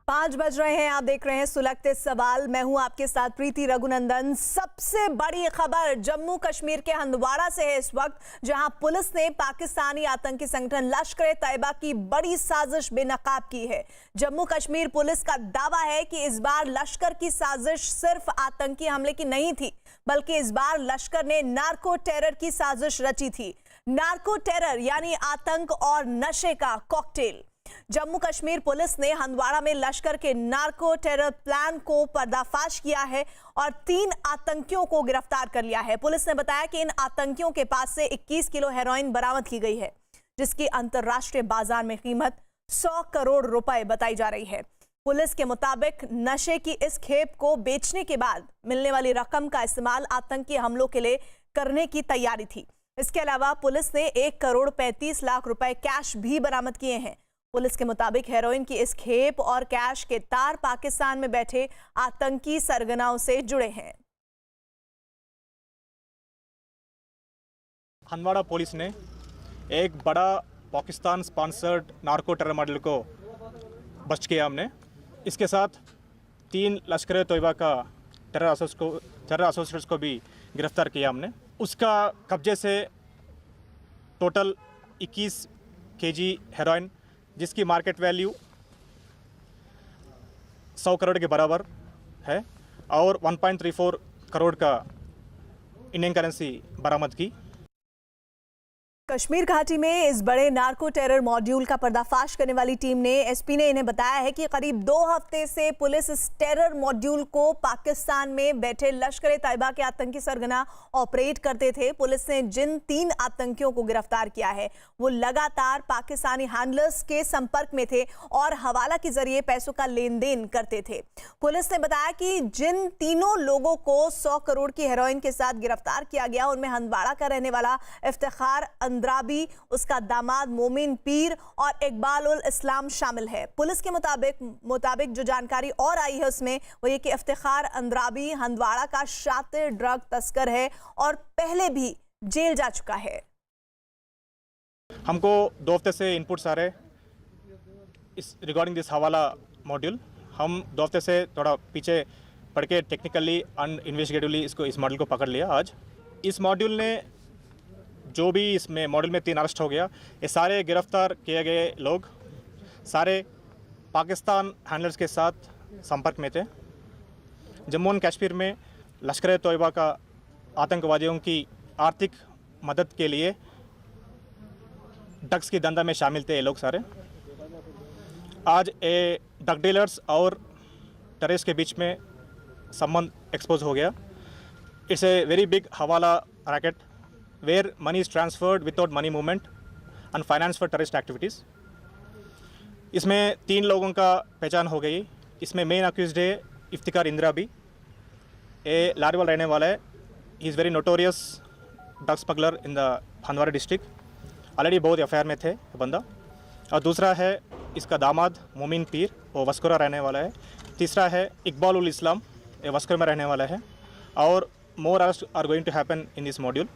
5 बज रहे हैं। आप देख रहे हैं सुलगते सवाल। मैं हूं आपके साथ प्रीति रघुनंदन। सबसे बड़ी खबर जम्मू कश्मीर के हंदवाड़ा से है इस वक्त, जहां पुलिस ने पाकिस्तानी आतंकी संगठन लश्कर-ए-तैयबा की बड़ी साजिश बेनकाब की है। जम्मू कश्मीर पुलिस का दावा है कि इस बार लश्कर की साजिश सिर्फ आतंकी हमले की नहीं थी, बल्कि इस बार लश्कर ने नार्को टेरर की साजिश रची थी। नार्को टेरर यानी आतंक और नशे का कॉकटेल। जम्मू कश्मीर पुलिस ने हंदवाड़ा में लश्कर के नार्को टेरर प्लान को पर्दाफाश किया है और 3 आतंकियों को गिरफ्तार कर लिया है। पुलिस ने बताया कि इन आतंकियों के पास से 21 किलो हेरोइन बरामद की गई है, जिसकी अंतर्राष्ट्रीय बाजार में कीमत 100 करोड़ रुपए बताई जा रही है। पुलिस के मुताबिक नशे की इस खेप को बेचने के बाद मिलने वाली रकम का इस्तेमाल आतंकी हमलों के लिए करने की तैयारी थी। इसके अलावा पुलिस ने 1 करोड़ 35 लाख रुपए कैश भी बरामद किए हैं। पुलिस के मुताबिक हेरोइन की इस खेप और कैश के तार पाकिस्तान में बैठे आतंकी सरगनाओं से जुड़े हैं। हंदवाड़ा पुलिस ने एक बड़ा Pakistan sponsored narco terror model को बस्ट किया हमने। इसके साथ 3 लश्कर-ए-तैयबा का टेरर एसोसिएट्स को भी गिरफ्तार किया हमने। उसका कब्जे से टोटल 21 केजी हेरोइन, जिसकी मार्केट वैल्यू 100 करोड़ के बराबर है, और 1.34 करोड़ का इंडियन करेंसी बरामद की। कश्मीर घाटी में इस बड़े नार्को टेरर मॉड्यूल का पर्दाफाश करने वाली टीम ने एसपी ने इन्हें बताया है कि करीब 2 हफ्ते से पुलिस इस टेरर मॉड्यूल को पाकिस्तान में बैठे लश्कर-ए-तैयबा के आतंकी सरगना ऑपरेट करते थे। पुलिस ने जिन 3 आतंकियों को गिरफ्तार किया है वो लगातार पाकिस्तानी हैंडलर्स के संपर्क में थे और हवाला के जरिए पैसों का लेन देन करते थे। पुलिस ने बताया कि जिन तीनों लोगों को 100 करोड़ की हेरोइन के साथ गिरफ्तार किया गया, उनमें हंदवाड़ा का रहने वाला इफ्तिखार अंद्राबी, उसका दामाद मोमिन पीर और इकबाल उल इस्लाम शामिल है। पुलिस के मुताबिक जो जानकारी और आई है उसमें वो ये कि इफ्तिखार अंद्राबी हंदवाड़ा का शातिर ड्रग तस्कर है और पहले भी जेल जा चुका है। हमको 2 हफ्ते से इनपुट्स आ रहे इस रिगार्डिंग दिस हवाला मॉड्यूल। हम 2 हफ्ते से थोड़ा पीछे पढ़ के टेक्निकली एंड इन्वेस्टिगेटिवली इस मॉड्यूल को पकड़ लिया। आज इस मॉड्यूल ने जो भी इसमें मॉडल में 3 अरेस्ट हो गया, ये सारे गिरफ्तार किए गए लोग सारे पाकिस्तान हैंडलर्स के साथ संपर्क में थे। जम्मू एंड कश्मीर में लश्कर-ए-तैयबा का आतंकवादियों की आर्थिक मदद के लिए ड्रग्स की धंधा में शामिल थे ये लोग सारे। आज ये ड्रग डीलर्स और टेररिस्ट के बीच में संबंध एक्सपोज हो गया। इट्स ए वेरी बिग हवाला racket where money is transferred without money movement and finance for terrorist activities। इसमें 3 लोगों का पहचान हो गई। इसमें मेन अक्यूज्ड है इफ्तिखार अंद्राबी। ये लारीवाल रहने वाला है। He is very notorious drug smuggler in the Handwara district. Already बहुत एफआईआर में थे बंदा। और दूसरा है इसका दामाद मोमिन पीर, वो वस्कोरा रहने वाला है। तीसरा है इकबाल उल इस्लाम, ये वस्कोरा में रहने वाला है। और more arrest are going to happen in this module.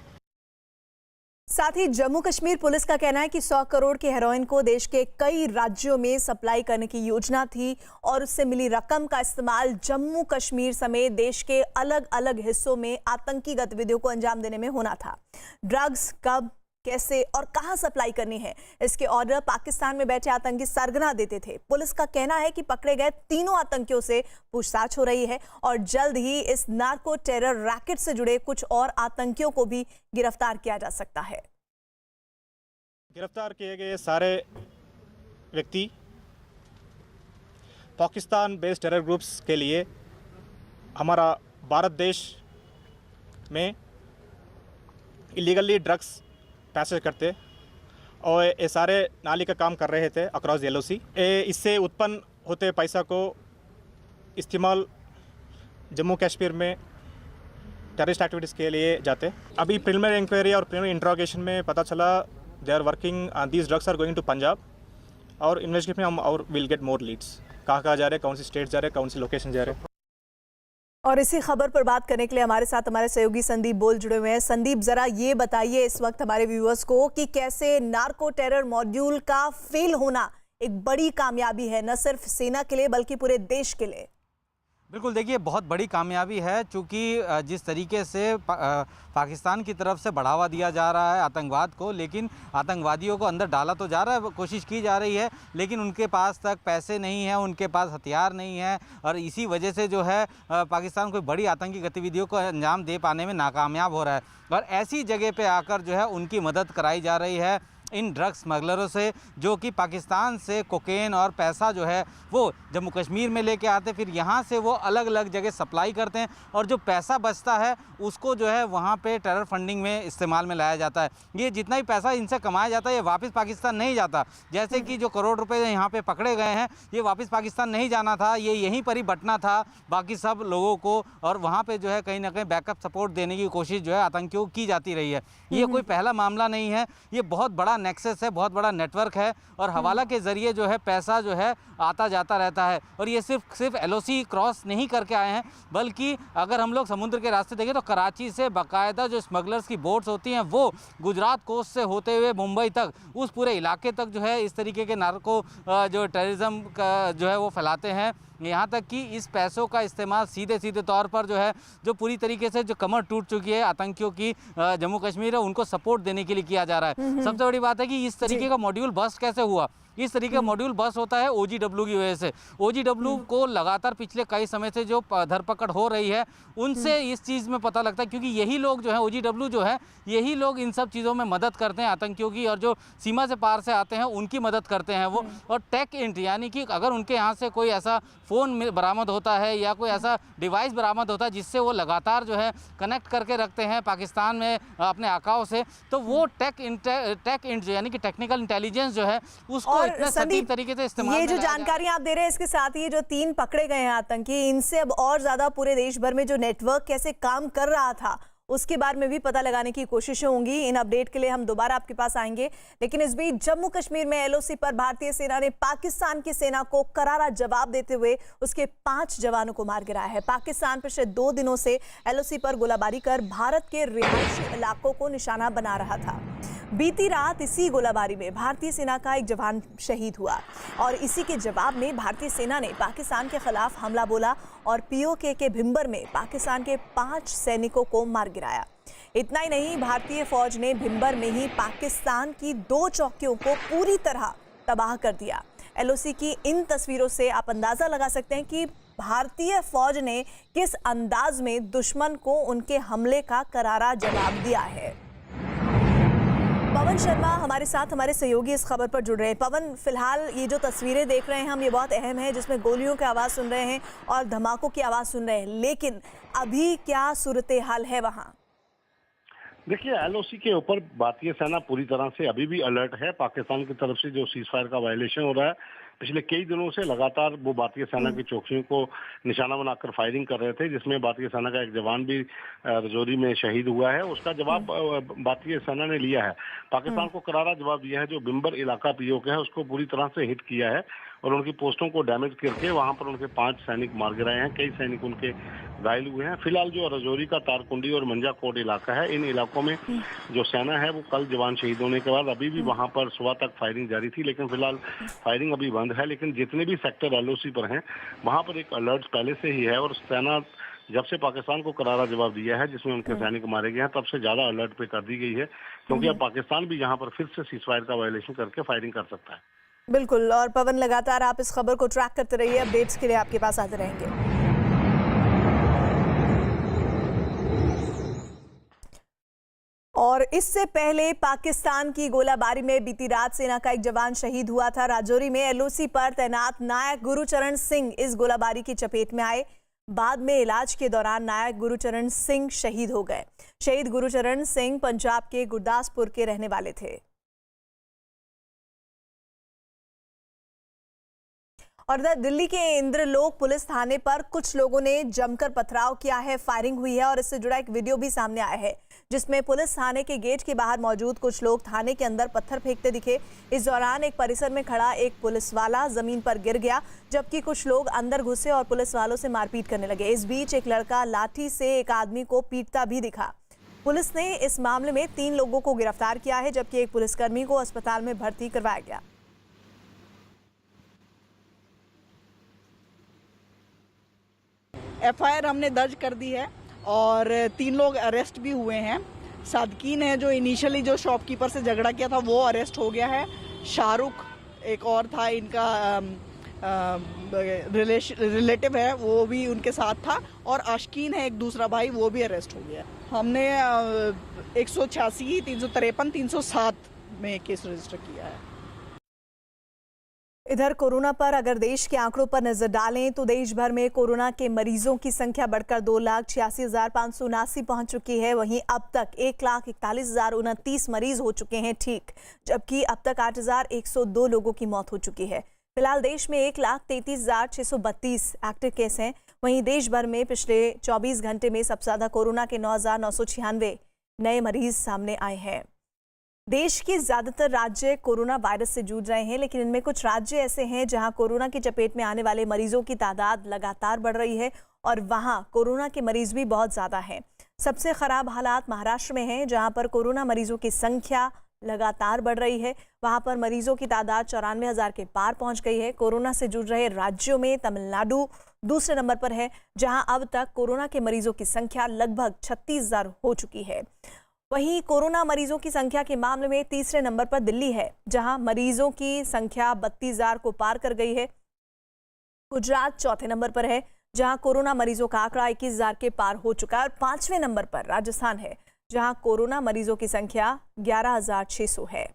साथ ही जम्मू कश्मीर पुलिस का कहना है कि 100 करोड़ के हेरोइन को देश के कई राज्यों में सप्लाई करने की योजना थी और उससे मिली रकम का इस्तेमाल जम्मू कश्मीर समेत देश के अलग अलग हिस्सों में आतंकी गतिविधियों को अंजाम देने में होना था। ड्रग्स कब, कैसे और कहां सप्लाई करनी है, इसके ऑर्डर पाकिस्तान में बैठे आतंकी सरगना देते थे। पुलिस का कहना है कि पकड़े गए तीनों आतंकियों से पूछताछ हो रही है और जल्द ही इस नार्को टेरर रैकेट से जुड़े कुछ और आतंकियों को भी गिरफ्तार किया जा सकता है। गिरफ्तार किए गए सारे व्यक्ति पाकिस्तान बेस्ड टेरर ग्रुप्स के लिए हमारा भारत देश में इलीगली ड्रग्स पैसेज करते और ये सारे नाली का काम कर रहे थे अक्रॉस द LOC। इससे उत्पन्न होते पैसा को इस्तेमाल जम्मू कश्मीर में टेररिस्ट एक्टिविटीज़ के लिए जाते। अभी प्रिलिमिनरी इंक्वायरी और प्रिलिमिनरी इंट्रोगेशन में पता चला they are working, these drugs are going to Punjab. और इन्वेस्टिगेशन में हम और विल गेट मोर लीड्स, कहाँ जा रहे, कौन सी स्टेट जा रहे, कौन सी लोकेशन जा रहे। और इसी खबर पर बात करने के लिए हमारे साथ हमारे सहयोगी संदीप बोल जुड़े हुए हैं। संदीप, जरा ये बताइए इस वक्त हमारे व्यूअर्स को कि कैसे नार्को टेरर मॉड्यूल का फेल होना एक बड़ी कामयाबी है, न सिर्फ सेना के लिए बल्कि पूरे देश के लिए। बिल्कुल, देखिए बहुत बड़ी कामयाबी है, चूँकि जिस तरीके से पाकिस्तान की तरफ से बढ़ावा दिया जा रहा है आतंकवाद को, लेकिन आतंकवादियों को अंदर डाला तो जा रहा है, कोशिश की जा रही है, लेकिन उनके पास तक पैसे नहीं हैं, उनके पास हथियार नहीं है, और इसी वजह से जो है पाकिस्तान कोई बड़ी आतंकी गतिविधियों को अंजाम दे पाने में नाकामयाब हो रहा है। और ऐसी जगह पे आकर जो है उनकी मदद कराई जा रही है इन ड्रग्स स्मगलरों से, जो कि पाकिस्तान से कोकेन और पैसा जो है वो जम्मू कश्मीर में लेके आते, फिर यहाँ से वो अलग अलग जगह सप्लाई करते हैं, और जो पैसा बचता है उसको जो है वहाँ पे टेरर फंडिंग में इस्तेमाल में लाया जाता है। ये जितना भी पैसा इनसे कमाया जाता है ये वापस पाकिस्तान नहीं जाता। जैसे कि जो करोड़ रुपए यहाँ पे पकड़े गए हैं ये वापस पाकिस्तान नहीं जाना था, ये यहीं पर ही बंटना था बाकी सब लोगों को, और वहाँ पर जो है कहीं ना कहीं बैकअप सपोर्ट देने की कोशिश जो है आतंकियों की जाती रही है। ये कोई पहला मामला नहीं है, ये बहुत बड़ा नेक्सस है, बहुत बड़ा नेटवर्क है, और हवाला के ज़रिए जो है पैसा जो है आता जाता रहता है। और ये सिर्फ एलओसी क्रॉस नहीं करके आए हैं, बल्कि अगर हम लोग समुद्र के रास्ते देखें तो कराची से बाकायदा जो स्मगलर्स की बोट्स होती हैं वो गुजरात कोस्ट से होते हुए मुंबई तक, उस पूरे इलाके तक जो है इस तरीके के नार्को जो टेररिज्म का जो है वो फैलाते हैं। यहाँ तक कि इस पैसों का इस्तेमाल सीधे सीधे तौर पर जो है जो पूरी तरीके से जो कमर टूट चुकी है आतंकियों की जम्मू कश्मीर है उनको सपोर्ट देने के लिए किया जा रहा है। सबसे बड़ी बात है कि इस तरीके का मॉड्यूल बस्ट कैसे हुआ। इस तरीके का मॉड्यूल बस होता है ओजीडब्ल्यू की वजह से। ओजीडब्ल्यू को लगातार पिछले कई समय से जो धरपकड़ हो रही है उनसे इस चीज़ में पता लगता है, क्योंकि यही लोग जो है ओजीडब्ल्यू जो है यही लोग इन सब चीज़ों में मदद करते हैं आतंकियों की, और जो सीमा से पार से आते हैं उनकी मदद करते हैं वो। और टेक इंट यानी कि अगर उनके यहाँ से कोई ऐसा फ़ोन बरामद होता है या कोई ऐसा डिवाइस बरामद होता है जिससे वो लगातार जो है कनेक्ट करके रखते हैं पाकिस्तान में अपने आकाओं से, तो वो टेक इंट यानी कि टेक्निकल इंटेलिजेंस जो है उसको इतने सटीक तरीके से इस्तेमाल ये जो जानकारी आप दे रहे हैं इसके साथ ही जो 3 पकड़े गए हैं आतंकी, इनसे अब और ज्यादा पूरे देश भर में जो नेटवर्क कैसे काम कर रहा था उसके बारे में भी पता लगाने की कोशिशें होंगी। इन अपडेट के लिए हम दोबारा आपके पास आएंगे, लेकिन इस बीच जम्मू कश्मीर में एलओसी पर भारतीय सेना ने पाकिस्तान की सेना को करारा जवाब देते हुए उसके 5 जवानों को मार गिराया है। पाकिस्तान पिछले 2 दिनों से एलओसी पर गोलाबारी कर भारत के रिहायशी इलाकों को निशाना बना रहा था। बीती रात इसी गोलाबारी में भारतीय सेना का एक जवान शहीद हुआ, और इसी के जवाब में भारतीय सेना ने पाकिस्तान के खिलाफ हमला बोला और पीओके के भिंबर में पाकिस्तान के 5 सैनिकों को मार गिराया। इतना ही नहीं, भारतीय फौज ने भिंबर में ही पाकिस्तान की 2 चौकियों को पूरी तरह तबाह कर दिया। एलओसी की इन तस्वीरों से आप अंदाजा लगा सकते हैं कि भारतीय फौज ने किस अंदाज में दुश्मन को उनके हमले का करारा जवाब दिया है। पवन शर्मा हमारे साथ, हमारे सहयोगी इस खबर पर जुड़ रहे हैं। पवन, फिलहाल ये जो तस्वीरें देख रहे हैं हम, ये बहुत अहम है, जिसमें गोलियों की आवाज़ सुन रहे हैं और धमाकों की आवाज़ सुन रहे हैं, लेकिन अभी क्या सूरत हाल है वहाँ? देखिए, एलओसी के ऊपर भारतीय सेना पूरी तरह से अभी भी अलर्ट है। पाकिस्तान की तरफ से जो सीज फायर का वायलेशन हो रहा है, पिछले कई दिनों से लगातार वो भारतीय सेना की चौकियों को निशाना बनाकर फायरिंग कर रहे थे, जिसमें भारतीय सेना का एक जवान भी रजौरी में शहीद हुआ है। उसका जवाब भारतीय सेना ने लिया है। पाकिस्तान को करारा जवाब दिया है। जो बिंबर इलाका पीओके है उसको पूरी तरह से हिट किया है और उनकी पोस्टों को डैमेज करके वहां पर उनके 5 सैनिक मार गिराए हैं। कई सैनिक उनके घायल हुए हैं। फिलहाल जो रजौरी का तारकुंडी और मंजाकोट इलाका है, इन इलाकों में जो सेना है वो कल जवान शहीद होने के बाद अभी भी वहां पर सुबह तक फायरिंग जारी थी, लेकिन फिलहाल फायरिंग अभी बंद है। लेकिन जितने भी सेक्टर एलओसी पर हैं वहां पर एक अलर्ट पहले से ही है, और सेना जब से पाकिस्तान को करारा जवाब दिया है जिसमें उनके सैनिक मारे गए हैं, तब से ज्यादा अलर्ट पे कर दी गई है, क्योंकि अब पाकिस्तान भी यहाँ पर फिर से सीजफायर का वायलेशन करके फायरिंग कर सकता है। बिल्कुल, और पवन लगातार आप इस खबर को ट्रैक करते रहिए, अपडेट्स के लिए आपके पास आते रहेंगे। और इससे पहले पाकिस्तान की गोलाबारी में बीती रात सेना का एक जवान शहीद हुआ था। राजौरी में एलओसी पर तैनात नायक गुरुचरण सिंह इस गोलाबारी की चपेट में आए। बाद में इलाज के दौरान नायक गुरुचरण सिंह शहीद हो गए। शहीद गुरुचरण सिंह पंजाब के गुरदासपुर के रहने वाले थे। और दिल्ली के इंद्रलोक पुलिस थाने पर कुछ लोगों ने जमकर पथराव किया है, फायरिंग हुई है, और इससे जुड़ा एक वीडियो भी सामने आया है जिसमें पुलिस थाने के गेट के बाहर मौजूद कुछ लोग थाने के अंदर पत्थर फेंकते दिखे। इस दौरान एक परिसर में खड़ा एक पुलिस वाला जमीन पर गिर गया, जबकि कुछ लोग अंदर घुसे और पुलिस वालों से मारपीट करने लगे। इस बीच एक लड़का लाठी से एक आदमी को पीटता भी दिखा। पुलिस ने इस मामले में 3 लोगों को गिरफ्तार किया है, जबकि एक पुलिसकर्मी को अस्पताल में भर्ती करवाया गया। एफआईआर हमने दर्ज कर दी है और 3 लोग अरेस्ट भी हुए हैं। सादकीन है जो इनिशियली जो शॉपकीपर से झगड़ा किया था वो अरेस्ट हो गया है। शाहरुख एक और था इनका रिलेटिव है, वो भी उनके साथ था। और आशकीन है एक दूसरा भाई, वो भी अरेस्ट हो गया। हमने 186, 353, 307 में केस रजिस्टर किया है। इधर कोरोना पर अगर देश के आंकड़ों पर नजर डालें तो देश भर में कोरोना के मरीजों की संख्या बढ़कर 2,86,579 पहुंच चुकी है। वहीं अब तक 1,41,029 मरीज हो चुके हैं ठीक, जबकि अब तक 8,102 लोगों की मौत हो चुकी है। फिलहाल देश में 1,33,632 एक्टिव केस हैं। वहीं देश भर में पिछले 24 घंटे में सबसे ज्यादा कोरोना के 9,996 नए मरीज सामने आए हैं। देश के ज्यादातर राज्य कोरोना वायरस से जूझ रहे हैं, लेकिन इनमें कुछ राज्य ऐसे हैं जहां कोरोना की चपेट में आने वाले मरीजों की तादाद लगातार बढ़ रही है और वहां कोरोना के मरीज भी बहुत ज्यादा हैं। सबसे खराब हालात महाराष्ट्र में हैं, जहां पर कोरोना मरीजों की संख्या लगातार बढ़ रही है। वहां पर मरीजों की तादाद 94,000 के पार पहुंच गई है। कोरोना से जूझ रहे राज्यों में तमिलनाडु दूसरे नंबर पर है, जहां अब तक कोरोना के मरीजों की संख्या लगभग 36,000 हो चुकी है। वहीं कोरोना मरीजों की संख्या के मामले में तीसरे नंबर पर दिल्ली है, जहां मरीजों की संख्या 32,000 को पार कर गई है। गुजरात चौथे नंबर पर है, जहां कोरोना मरीजों का आंकड़ा 21,000 के पार हो चुका है। और 5वें नंबर पर राजस्थान है, जहां कोरोना मरीजों की संख्या 11,600 है।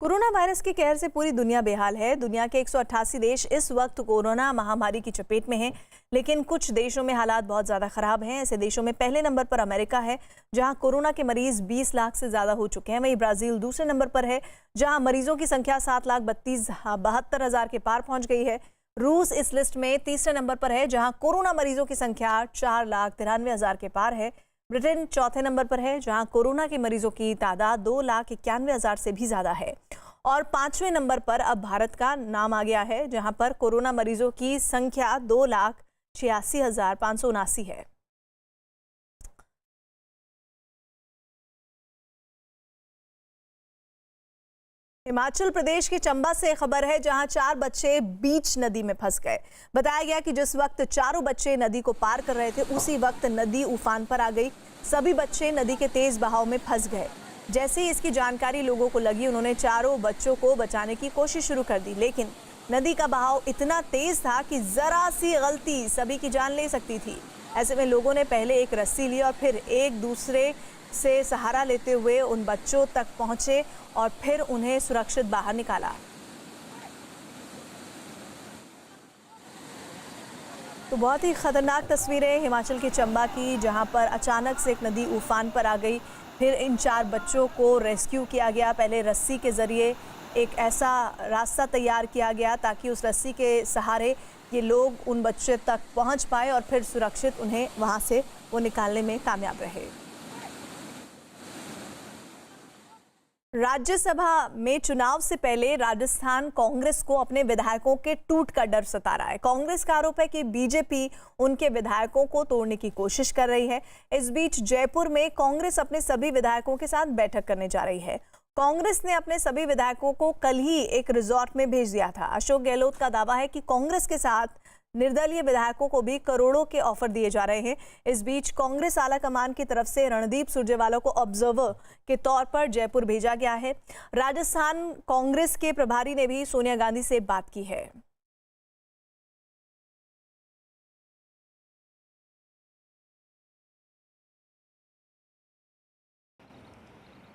कोरोना वायरस के कहर से पूरी दुनिया बेहाल है। दुनिया के 188 देश इस वक्त कोरोना महामारी की चपेट में हैं, लेकिन कुछ देशों में हालात बहुत ज़्यादा खराब हैं। ऐसे देशों में पहले नंबर पर अमेरिका है, जहां कोरोना के मरीज 20 लाख से ज़्यादा हो चुके हैं। वहीं ब्राज़ील दूसरे नंबर पर है, जहां मरीजों की संख्या 7,72,000 के पार पहुंच गई है। रूस इस लिस्ट में तीसरे नंबर पर है, जहां कोरोना मरीजों की संख्या 4,93,000 के पार है। ब्रिटेन चौथे नंबर पर है, जहां कोरोना के मरीजों की तादाद 2,91,000 से भी ज़्यादा है। और 5वें नंबर पर अब भारत का नाम आ गया है, जहां पर कोरोना मरीजों की संख्या 2,86,579 है। हिमाचल प्रदेश के चंबा से खबर है, जहां 4 बच्चे बीच नदी में फंस गए। बताया गया कि जिस वक्त चारों बच्चे नदी को पार कर रहे थे, उसी वक्त नदी उफान पर आ गई। सभी बच्चे नदी के तेज बहाव में फंस गए। जैसे ही इसकी जानकारी लोगों को लगी, उन्होंने चारों बच्चों को बचाने की कोशिश शुरू कर दी, लेकिन नदी का बहाव इतना तेज था कि जरा सी गलती सभी की जान ले सकती थी। ऐसे में लोगों ने पहले एक रस्सी ली और फिर एक दूसरे से सहारा लेते हुए उन बच्चों तक पहुंचे और फिर उन्हें सुरक्षित बाहर निकाला। तो बहुत ही खतरनाक तस्वीरें हिमाचल के चंबा की, जहां पर अचानक से एक नदी उफान पर आ गई। फिर इन 4 बच्चों को रेस्क्यू किया गया। पहले रस्सी के जरिए एक ऐसा रास्ता तैयार किया गया ताकि उस रस्सी के सहारे ये लोग उन बच्चे तक पहुंच पाए और फिर सुरक्षित उन्हें वहां से वो निकालने में कामयाब रहे। राज्यसभा में चुनाव से पहले राजस्थान कांग्रेस को अपने विधायकों के टूट का डर सता रहा है। कांग्रेस का आरोप है कि बीजेपी उनके विधायकों को तोड़ने की कोशिश कर रही है। इस बीच जयपुर में कांग्रेस अपने सभी विधायकों के साथ बैठक करने जा रही है। कांग्रेस ने अपने सभी विधायकों को कल ही एक रिजॉर्ट में भेज दिया था। अशोक गहलोत का दावा है कि कांग्रेस के साथ निर्दलीय विधायकों को भी करोड़ों के ऑफर दिए जा रहे हैं। इस बीच कांग्रेस आलाकमान की तरफ से रणदीप सुरजेवाला को ऑब्जर्वर के तौर पर जयपुर भेजा गया है। राजस्थान कांग्रेस के प्रभारी ने भी सोनिया गांधी से बात की है।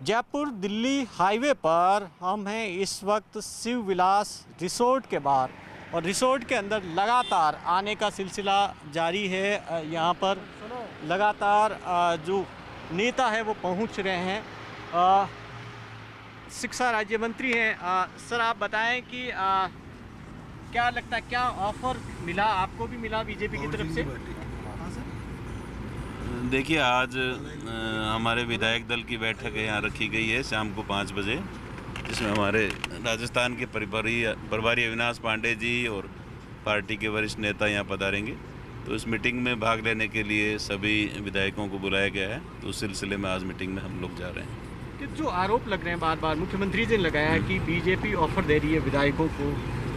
जयपुर दिल्ली हाईवे पर हम हैं इस वक्त शिव विलास रिसोर्ट के बाहर, और रिसोर्ट के अंदर लगातार आने का सिलसिला जारी है। यहाँ पर लगातार जो नेता है वो पहुँच रहे हैं। शिक्षा राज्य मंत्री हैं। सर आप बताएं कि क्या लगता है, क्या ऑफर मिला, आपको भी मिला बीजेपी की तरफ से? देखिए, आज हमारे विधायक दल की बैठक यहाँ रखी गई है शाम को 5 बजे, जिसमें हमारे राजस्थान के प्रभारी अविनाश पांडे जी और पार्टी के वरिष्ठ नेता यहाँ पधारेंगे। तो इस मीटिंग में भाग लेने के लिए सभी विधायकों को बुलाया गया है। तो उस सिलसिले में आज मीटिंग में हम लोग जा रहे हैं। कि जो आरोप लग रहे हैं बार बार, मुख्यमंत्री जी ने लगाया है कि बीजेपी ऑफर दे रही है विधायकों को,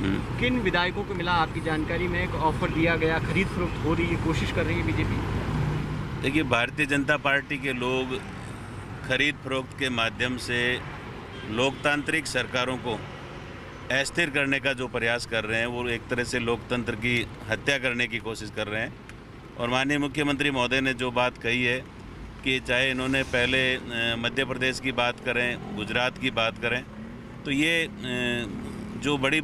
किन विधायकों को मिला आपकी जानकारी में एक ऑफर दिया गया, खरीद फरोख्त हो रही है, कोशिश कर रही है बीजेपी? देखिए, भारतीय जनता पार्टी के लोग खरीद फरोख्त के माध्यम से लोकतांत्रिक सरकारों को अस्थिर करने का जो प्रयास कर रहे हैं, वो एक तरह से लोकतंत्र की हत्या करने की कोशिश कर रहे हैं। और माननीय मुख्यमंत्री महोदय ने जो बात कही है कि चाहे इन्होंने पहले मध्य प्रदेश की बात करें, गुजरात की बात करें, तो ये जो बड़ी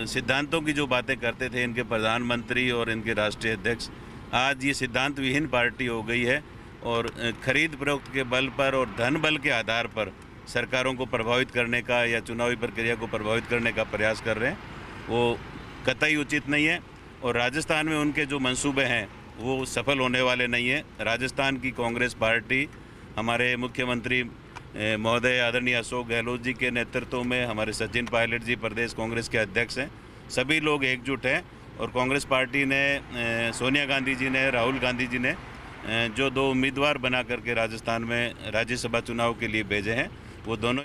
सिद्धांतों की जो बातें करते थे इनके प्रधानमंत्री और इनके राष्ट्रीय अध्यक्ष, आज ये सिद्धांत विहीन पार्टी हो गई है और खरीद फरोख्त के बल पर और धन बल के आधार पर सरकारों को प्रभावित करने का या चुनावी प्रक्रिया को प्रभावित करने का प्रयास कर रहे हैं। वो कतई उचित नहीं है और राजस्थान में उनके जो मंसूबे हैं वो सफल होने वाले नहीं हैं। राजस्थान की कांग्रेस पार्टी हमारे मुख्यमंत्री महोदय आदरणीय अशोक गहलोत जी के नेतृत्व में, हमारे सचिन पायलट जी प्रदेश कांग्रेस के अध्यक्ष हैं, सभी लोग एकजुट हैं और कांग्रेस पार्टी ने सोनिया गांधी जी ने, राहुल गांधी जी ने जो 2 उम्मीदवार बना करके राजस्थान में राज्यसभा चुनाव के लिए भेजे हैं, वो दोनों।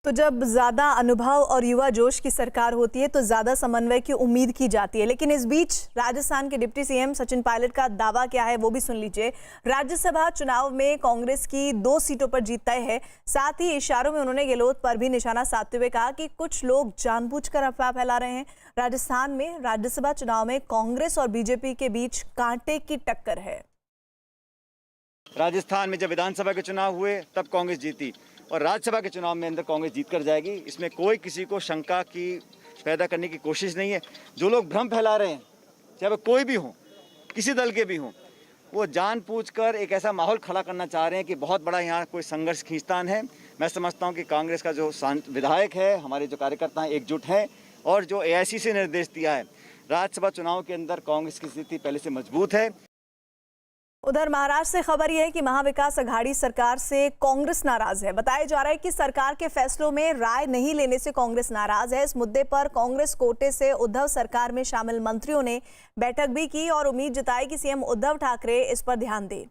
तो जब ज्यादा अनुभव और युवा जोश की सरकार होती है तो ज्यादा समन्वय की उम्मीद की जाती है, लेकिन इस बीच राजस्थान के डिप्टी सीएम सचिन पायलट का दावा क्या है वो भी सुन लीजिए। राज्यसभा चुनाव में कांग्रेस की 2 सीटों पर जीत तय है। साथ ही इशारों में उन्होंने गहलोत पर भी निशाना साधते हुए कहा कि कुछ लोग जानबूझकर अफवाह फैला रहे हैं। राजस्थान में राज्यसभा चुनाव में कांग्रेस और बीजेपी के बीच कांटे की टक्कर है। राजस्थान में जब विधानसभा के चुनाव हुए तब कांग्रेस जीती और राज्यसभा के चुनाव में अंदर कांग्रेस जीत कर जाएगी। इसमें कोई किसी को शंका की पैदा करने की कोशिश नहीं है। जो लोग भ्रम फैला रहे हैं, चाहे कोई भी हो, किसी दल के भी हों, वो जानबूझकर एक ऐसा माहौल खड़ा करना चाह रहे हैं कि बहुत बड़ा यहाँ कोई संघर्ष खींचतान है। मैं समझता हूँ कि कांग्रेस का जो विधायक है, हमारे जो कार्यकर्ता हैं, एकजुट हैं और जो AICC से निर्देश दिया है, राज्यसभा चुनाव के अंदर कांग्रेस की स्थिति पहले से मजबूत है। उधर महाराष्ट्र से खबर यह है कि महाविकास अघाड़ी सरकार से कांग्रेस नाराज है। बताया जा रहा है कि सरकार के फैसलों में राय नहीं लेने से कांग्रेस नाराज है। इस मुद्दे पर कांग्रेस कोटे से उद्धव सरकार में शामिल मंत्रियों ने बैठक भी की और उम्मीद जताई कि सीएम उद्धव ठाकरे इस पर ध्यान दें।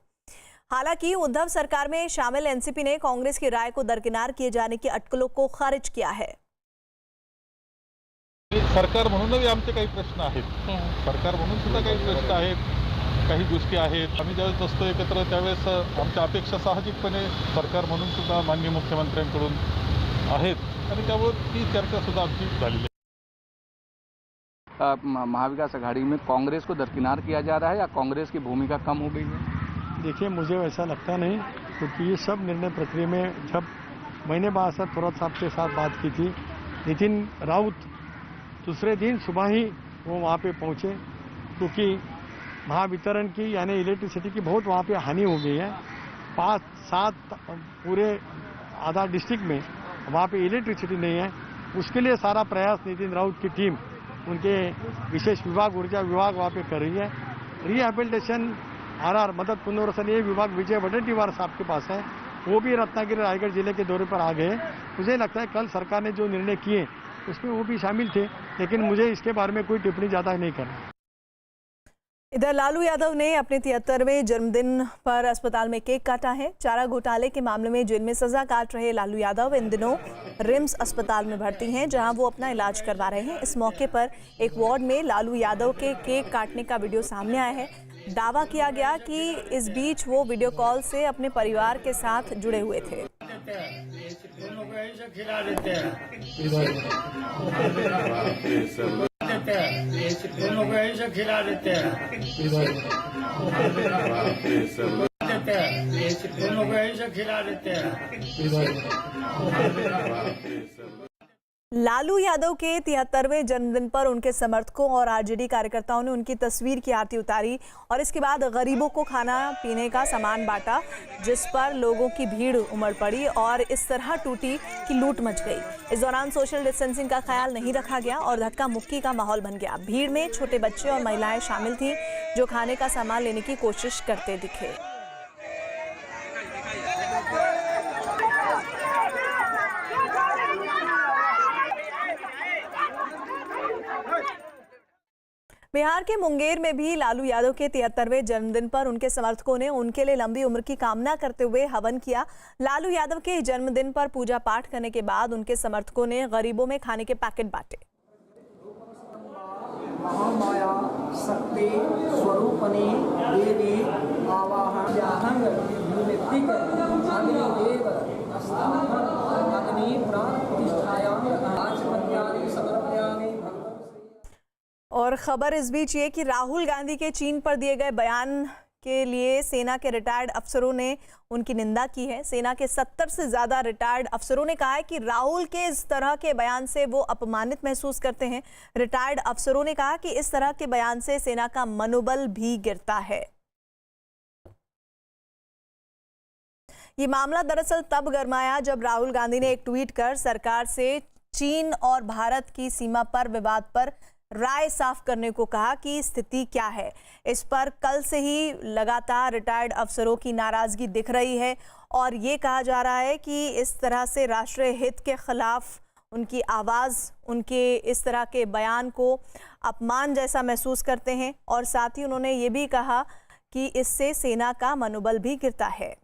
हालांकि उद्धव सरकार में शामिल एनसीपी ने कांग्रेस की राय को दरकिनार किए जाने की अटकलों को खारिज किया है। सरकार म्हणूनही आमचे काही प्रश्न आहेत, सरकार म्हणून सुद्धा काही प्रश्न आहेत, काही गोष्टी आहेत। आम्ही ज्यावेळेस बसतो एकत्र त्यावेळेस आमच्या अपेक्षा साहजिकपणे सरकार म्हणून सुद्धा माननीय मुख्यमंत्र्यांकडून आहेत आणि त्यामुळे ती चर्चा सुद्धा आमची झालेली आहे। महाविकास आघाड़ी में कांग्रेस को दरकिनार किया जा रहा है या कांग्रेस की भूमिका कम हो गई है? देखिए, मुझे वैसा लगता नहीं, क्योंकि ये सब निर्णय प्रक्रिया में जब मैंने बादशाह थोरात साहब के साथ बात की थी, नितिन राउत दूसरे दिन सुबह ही वो वहाँ पे पहुँचे, क्योंकि महावितरण की यानी इलेक्ट्रिसिटी की बहुत वहाँ पे हानि हो गई है। 5-7 पूरे आधा डिस्ट्रिक्ट में वहाँ पे इलेक्ट्रिसिटी नहीं है। उसके लिए सारा प्रयास नितिन राउत की टीम, उनके विशेष विभाग ऊर्जा विभाग वहाँ पे कर रही है। रिहेबिलिटेशन RR मतलब पुनर्वसन ये विभाग विजय वडेट्टीवार साहब के पास है, वो भी रत्नागिरी रायगढ़ जिले के दौरे पर आ गए। मुझे लगता है कल सरकार ने जो निर्णय किए उसमें वो भी शामिल थे, लेकिन मुझे इसके बारे में कोई टिप्पणी ज़्यादा नहीं करना। इधर लालू यादव ने अपने 73वें जन्मदिन पर अस्पताल में केक काटा है। चारा घोटाले के मामले में जेल में सजा काट रहे लालू यादव इन दिनों रिम्स अस्पताल में भर्ती हैं, जहां वो अपना इलाज करवा रहे हैं। इस मौके पर एक वार्ड में लालू यादव के केक काटने का वीडियो सामने आया है। दावा किया गया कि इस बीच वो वीडियो कॉल से अपने परिवार के साथ जुड़े हुए थे। खिला देते हैं लालू यादव के 73वें जन्मदिन पर उनके समर्थकों और आरजेडी कार्यकर्ताओं ने उनकी तस्वीर की आरती उतारी और इसके बाद गरीबों को खाना पीने का सामान बांटा, जिस पर लोगों की भीड़ उमड़ पड़ी और इस तरह टूटी कि लूट मच गई। इस दौरान सोशल डिस्टेंसिंग का ख्याल नहीं रखा गया और धक्का मुक्की का माहौल बन गया। भीड़ में छोटे बच्चे और महिलाएं शामिल थीं, जो खाने का सामान लेने की कोशिश करते दिखे। बिहार के मुंगेर में भी लालू यादव के 73वें जन्मदिन पर उनके समर्थकों ने उनके लिए लंबी उम्र की कामना करते हुए हवन किया। लालू यादव के जन्मदिन पर पूजा पाठ करने के बाद उनके समर्थकों ने गरीबों में खाने के पैकेट बांटे। महामाया शक्ति स्वरूपनी देवी आवाहन अग्नि प्राण प्रतिष्ठायां राजपत्यानि समर्पयामि। और खबर इस बीच ये कि राहुल गांधी के चीन पर दिए गए बयान के लिए सेना के रिटायर्ड अफसरों ने उनकी निंदा की है। सेना के 70 से ज्यादा रिटायर्ड अफसरों ने कहा है कि राहुल के इस तरह के बयान से वो अपमानित महसूस करते हैं। रिटायर्ड अफसरों ने कहा कि इस तरह के बयान से सेना का मनोबल भी गिरता है। ये मामला दरअसल तब गरमाया जब राहुल गांधी ने एक ट्वीट कर सरकार से चीन और भारत की सीमा पर विवाद पर राय साफ करने को कहा कि स्थिति क्या है। इस पर कल से ही लगातार रिटायर्ड अफसरों की नाराजगी दिख रही है और ये कहा जा रहा है कि इस तरह से राष्ट्रीय हित के खिलाफ उनकी आवाज़, उनके इस तरह के बयान को अपमान जैसा महसूस करते हैं। और साथ ही उन्होंने ये भी कहा कि इससे सेना का मनोबल भी गिरता है।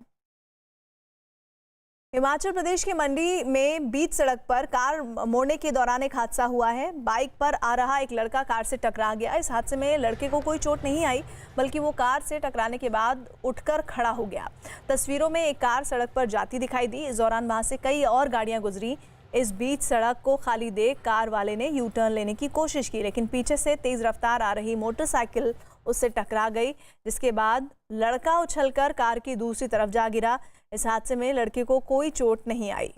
हिमाचल प्रदेश के मंडी में बीच सड़क पर कार मोड़ने के दौरान एक हादसा हुआ है। बाइक पर आ रहा एक लड़का कार से टकरा गया। इस हादसे में लड़के को कोई चोट नहीं आई, बल्कि वो कार से टकराने के बाद उठकर खड़ा हो गया। तस्वीरों में एक कार सड़क पर जाती दिखाई दी। इस दौरान वहां से कई और गाड़ियां गुजरी। इस बीच सड़क को खाली देख कार वाले ने यू टर्न लेने की कोशिश की, लेकिन पीछे से तेज रफ्तार आ रही मोटरसाइकिल उससे टकरा गई, जिसके बाद लड़का उछलकर कार की दूसरी तरफ जा गिरा। इस हादसे में लड़के को कोई चोट नहीं आई।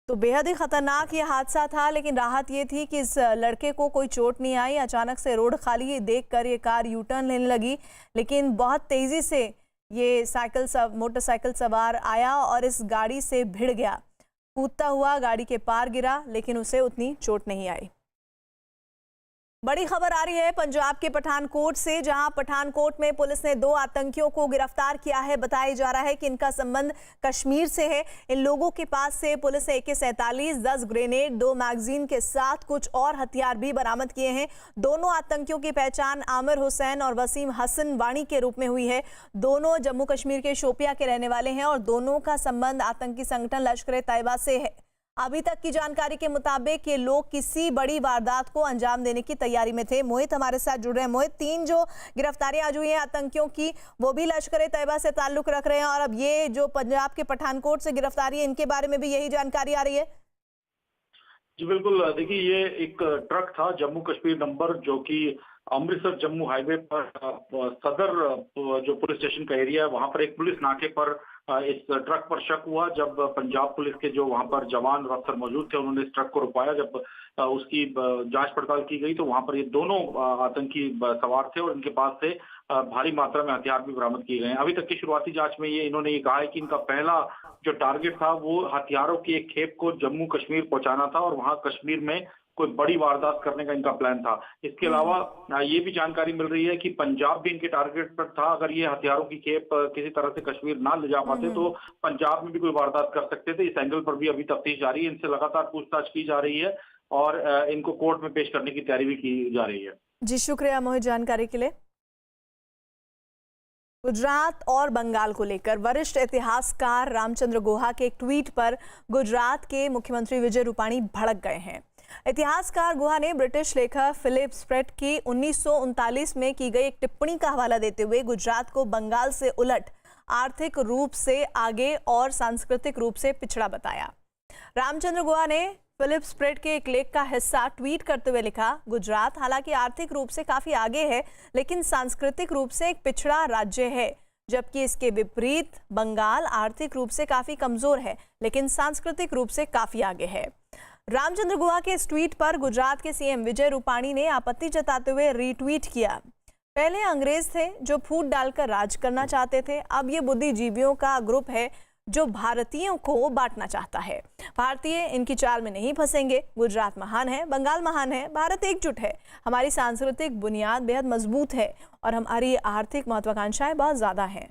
तो बेहद ही खतरनाक ये हादसा था, लेकिन राहत ये थी कि इस लड़के को कोई चोट नहीं आई। अचानक से रोड खाली देखकर ये कार यू टर्न लेने लगी, लेकिन बहुत तेजी से ये मोटरसाइकिल सवार आया और इस गाड़ी से भिड़ गया। कूदता हुआ गाड़ी के पार गिरा, लेकिन उसे उतनी चोट नहीं आई। बड़ी खबर आ रही है पंजाब के पठानकोट से, जहां पठानकोट में पुलिस ने 2 आतंकियों को गिरफ्तार किया है। बताया जा रहा है कि इनका संबंध कश्मीर से है। इन लोगों के पास से पुलिस ने AK-47, 10 ग्रेनेड, 2 मैगजीन के साथ कुछ और हथियार भी बरामद किए हैं। दोनों आतंकियों की पहचान आमिर हुसैन और वसीम हसन वाणी के रूप में हुई है। दोनों जम्मू कश्मीर के शोपिया के रहने वाले हैं और दोनों का संबंध आतंकी संगठन लश्कर-ए-तैयबा से है। अभी तक की जानकारी के मुताबिक ये लोग किसी बड़ी वारदात को अंजाम देने की तैयारी में थे। मोहित हमारे साथ जुड़ रहे हैं। मोहित, 3 जो गिरफ्तारियां आज हुई हैं आतंकियों की, वो भी लश्कर-ए-तैयबा से ताल्लुक रख रहे हैं, और अब ये जो पंजाब के पठानकोट से गिरफ्तारी है, इनके बारे में भी यही जानकारी आ रही है? जी बिल्कुल, देखिए ये एक ट्रक था जम्मू कश्मीर नंबर, जो कि अमृतसर जम्मू हाईवे पर सदर जो पुलिस स्टेशन का एरिया है, वहां पर एक पुलिस नाके पर इस ट्रक पर शक हुआ। जब पंजाब पुलिस के जो वहां पर जवान अफसर मौजूद थे, उन्होंने इस ट्रक को रुकवाया। जब उसकी जांच पड़ताल की गई तो वहां पर ये दोनों आतंकी सवार थे और इनके पास से भारी मात्रा में हथियार भी बरामद किए गए हैं। अभी तक की शुरुआती जांच में इन्होंने ये कहा है कि इनका पहला जो टारगेट था वो हथियारों की एक खेप को जम्मू कश्मीर पहुंचाना था और वहां कश्मीर में कोई बड़ी वारदात करने का इनका प्लान था। इसके अलावा ये भी जानकारी मिल रही है कि पंजाब भी इनके टारगेट पर था। अगर ये हथियारों की खेप किसी तरह से कश्मीर ना ले जा पाते तो पंजाब में भी कोई वारदात कर सकते थे। इस एंगल पर भी अभी तफ्तीश जारी है। इनसे लगातार पूछताछ की जा रही है और इनको कोर्ट में पेश करने की तैयारी भी की जा रही है। जी शुक्रिया मोहित जानकारी के लिए। गुजरात और बंगाल को लेकर वरिष्ठ इतिहासकार रामचंद्र गुहा के एक ट्वीट पर गुजरात के मुख्यमंत्री विजय रूपाणी भड़क गए हैं। इतिहासकार गुहा ने ब्रिटिश लेखक फिलिप स्प्रेट की 1939 में की गई एक टिप्पणी का हवाला देते हुए गुजरात को बंगाल से उलट आर्थिक रूप से आगे और सांस्कृतिक रूप से पिछड़ा बताया। रामचंद्र गुहा ने फिलिप स्प्रेट के एक लेख का हिस्सा ट्वीट करते हुए लिखा, गुजरात हालांकि आर्थिक रूप से काफी आगे है, लेकिन सांस्कृतिक रूप से एक पिछड़ा राज्य है, जबकि इसके विपरीत बंगाल आर्थिक रूप से काफी कमजोर है, लेकिन सांस्कृतिक रूप से काफी आगे है। रामचंद्र गुहा के इस ट्वीट पर गुजरात के सीएम विजय रूपाणी ने आपत्ति जताते हुए रीट्वीट किया। पहले अंग्रेज थे जो फूट डालकर राज करना चाहते थे, अब ये बुद्धिजीवियों का ग्रुप है जो भारतीयों को बांटना चाहता है। भारतीय इनकी चाल में नहीं फंसेंगे। गुजरात महान है, बंगाल महान है, भारत एकजुट है, हमारी सांस्कृतिक बुनियाद बेहद मजबूत है और हमारी आर्थिक महत्वाकांक्षाएं बहुत ज्यादा हैं।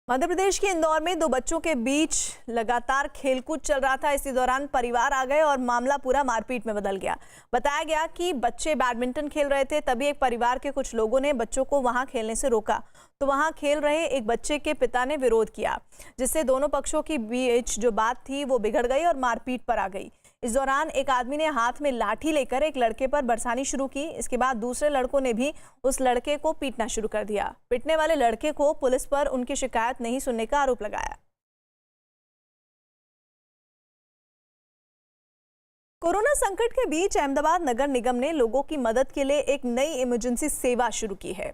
मध्य प्रदेश के इंदौर में दो बच्चों के बीच लगातार खेलकूद चल रहा था। इसी दौरान परिवार आ गए और मामला पूरा मारपीट में बदल गया। बताया गया कि बच्चे बैडमिंटन खेल रहे थे, तभी एक परिवार के कुछ लोगों ने बच्चों को वहां खेलने से रोका, तो वहां खेल रहे एक बच्चे के पिता ने विरोध किया, जिससे दोनों पक्षों के बीच जो बात थी वो बिगड़ गई और मारपीट पर आ गई। इस दौरान एक आदमी ने हाथ में लाठी लेकर एक लड़के पर बरसानी शुरू की। इसके बाद दूसरे लड़कों ने भी उस लड़के को पीटना शुरू कर दिया। पीटने वाले लड़के को पुलिस पर उनकी शिकायत नहीं सुनने का आरोप लगाया। कोरोना संकट के बीच अहमदाबाद नगर निगम ने लोगों की मदद के लिए एक नई इमरजेंसी सेवा शुरू की है।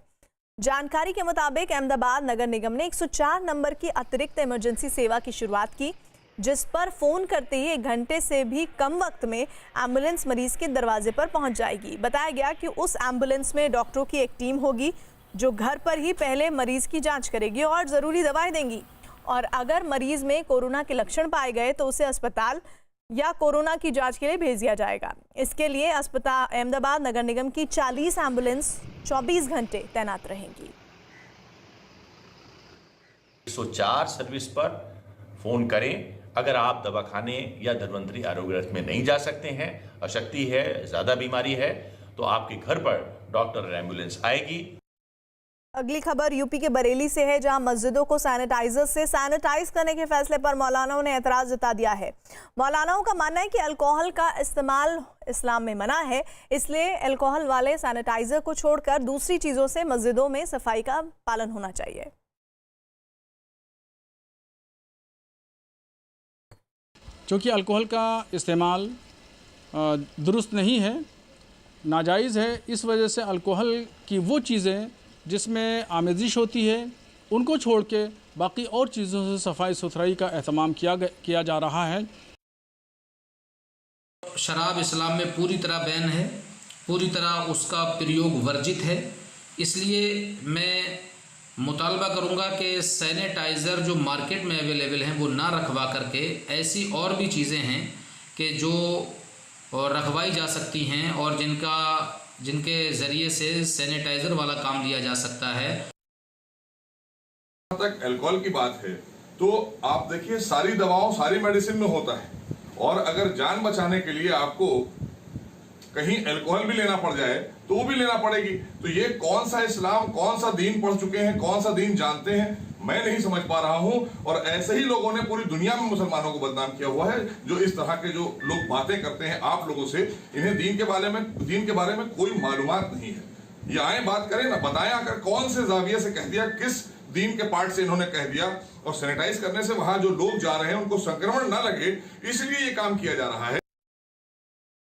जानकारी के मुताबिक अहमदाबाद नगर निगम ने 104 नंबर की अतिरिक्त इमरजेंसी सेवा की शुरुआत की, जिस पर फोन करते ही 1 घंटे से भी कम वक्त में एम्बुलेंस मरीज के दरवाजे पर पहुंच जाएगी। बताया गया कि उस एम्बुलेंस में डॉक्टरों की एक टीम होगी जो घर पर ही पहले मरीज की जांच करेगी और ज़रूरी दवाएं देंगी, और अगर मरीज में कोरोना के लक्षण पाए गए तो उसे अस्पताल या कोरोना की जांच के लिए भेज दिया जाएगा। इसके लिए अस्पताल अहमदाबाद नगर निगम की 40 एम्बुलेंस 24 घंटे तैनात रहेंगी। 104 सर्विस पर फोन करें। अगर आप दवाखाने या धन्वंतरी आरोग्य रथ में नहीं जा सकते हैं, अशक्ति है, ज़्यादा बीमारी है, तो आपके घर पर डॉक्टर और एम्बुलेंस आएगी। अगली खबर यूपी के बरेली से है, जहां मस्जिदों को सैनिटाइजर से सैनिटाइज करने के फैसले पर मौलानाओं ने एतराज जता दिया है। मौलानाओं का मानना है कि अल्कोहल का इस्तेमाल इस्लाम में मना है, इसलिए अल्कोहल वाले सैनिटाइजर को छोड़कर दूसरी चीज़ों से मस्जिदों में सफाई का पालन होना चाहिए। क्योंकि अल्कोहल का इस्तेमाल दुरुस्त नहीं है, नाजायज़ है। इस वजह से अल्कोहल की वो चीज़ें जिसमें आमेजिश होती है उनको छोड़ के बाकी और चीज़ों से सफाई सुथराई का एहतमाम किया जा रहा है। शराब इस्लाम में पूरी तरह बैन है, पूरी तरह उसका प्रयोग वर्जित है। इसलिए मैं मुतालबा करूंगा कि सैनिटाइज़र जो मार्केट में अवेलेबल हैं वो ना रखवा करके ऐसी और भी चीज़ें हैं कि जो रखवाई जा सकती हैं और जिनके ज़रिए से सैनिटाइज़र वाला काम लिया जा सकता है। जहाँ तक अल्कोहल की बात है तो आप देखिए सारी दवाओं सारी मेडिसिन में होता है, और अगर जान बचाने के लिए आपको कहीं अल्कोहल भी लेना पड़ जाए तो वो भी लेना पड़ेगी। तो ये कौन सा इस्लाम, कौन सा दीन पढ़ चुके हैं, कौन सा दीन जानते हैं, मैं नहीं समझ पा रहा हूं। और ऐसे ही लोगों ने पूरी दुनिया में मुसलमानों को बदनाम किया हुआ है, जो इस तरह के जो लोग बातें करते हैं आप लोगों से, इन्हें दीन के बारे में कोई मालूमात नहीं है। ये आए बात करें ना, बताएं आकर कौन से जाविये से कह दिया, किस दीन के पार्ट से इन्होंने कह दिया। और सैनिटाइज करने से वहां जो लोग जा रहे हैं उनको संक्रमण ना लगे, इसलिए ये काम किया जा रहा है।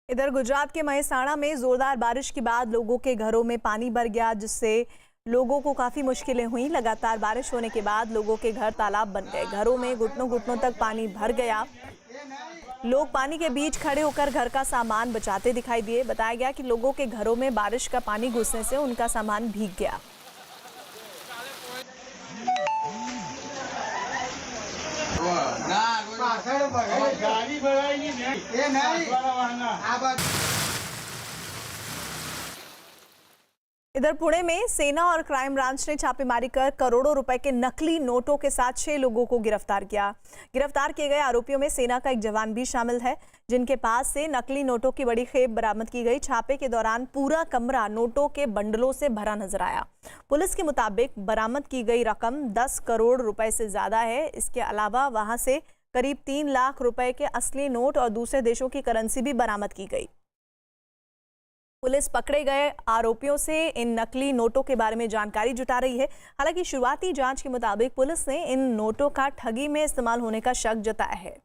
इधर गुजरात के महेसाणा में जोरदार बारिश के बाद लोगों के घरों में पानी भर गया, जिससे लोगों को काफ़ी मुश्किलें हुई। लगातार बारिश होने के बाद लोगों के घर तालाब बन गए, घरों में घुटनों घुटनों तक पानी भर गया। लोग पानी के बीच खड़े होकर घर का सामान बचाते दिखाई दिए। बताया गया कि लोगों के घरों में बारिश का पानी घुसने से उनका सामान भीग गया। इधर पुणे में सेना और क्राइम ब्रांच ने छापेमारी कर करोड़ों रुपए के नकली नोटों के साथ 6 लोगों को गिरफ्तार किया। गिरफ्तार किए गए आरोपियों में सेना का एक जवान भी शामिल है, जिनके पास से नकली नोटों की बड़ी खेप बरामद की गई। छापे के दौरान पूरा कमरा नोटों के बंडलों से भरा नजर आया। पुलिस के मुताबिक बरामद की गई रकम 10 करोड़ रुपए से ज्यादा है। इसके अलावा वहां से करीब 3 लाख रुपए के असली नोट और दूसरे देशों की करेंसी भी बरामद की गई। पुलिस पकड़े गए आरोपियों से इन नकली नोटों के बारे में जानकारी जुटा रही है। हालांकि शुरुआती जांच के मुताबिक पुलिस ने इन नोटों का ठगी में इस्तेमाल होने का शक जताया है।